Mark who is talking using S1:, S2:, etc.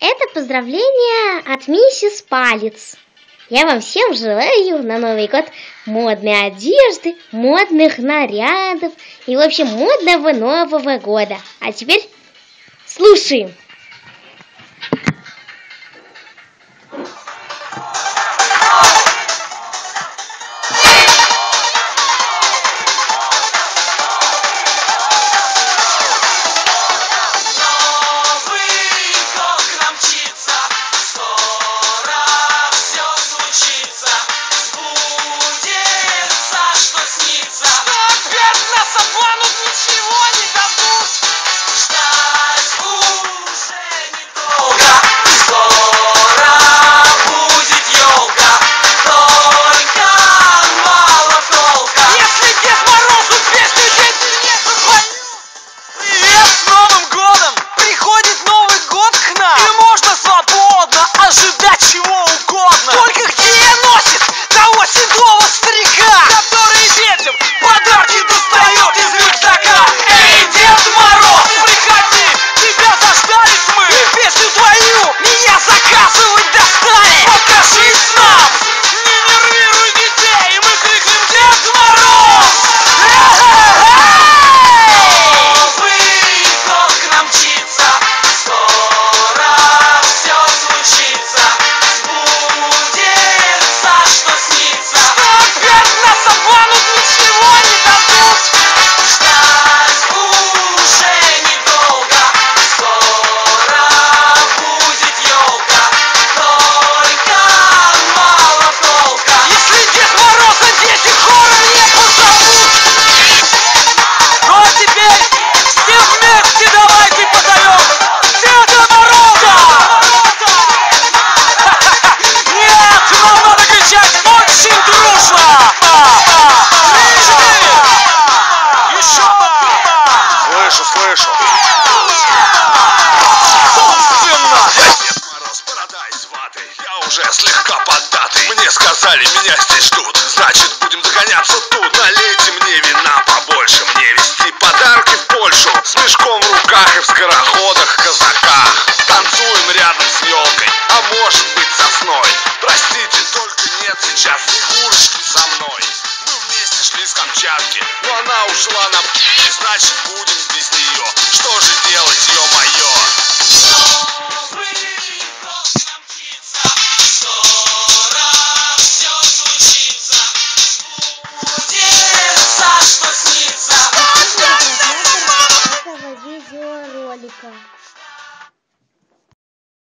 S1: Это поздравление от миссис Палец. Я вам всем желаю на Новый год модной одежды, модных нарядов и, в общем, модного Нового года. А теперь слушаем.
S2: Слышу. Дед Мороз, борода из ваты, я уже слегка поддатый. Мне сказали, меня здесь ждут, значит будем загоняться тут. Налейте мне вина побольше, мне везти подарки в Польшу. С мешком в руках и в скороходах, казаках. Танцуем рядом с елкой, а может быть сосной. Простите, только нет сейчас Снегурочки со мной. Мы вместе шли с Камчатки, но она ушла на птички, значит будем без нее. Что же делать, ё-моё?
S1: Видеоролика.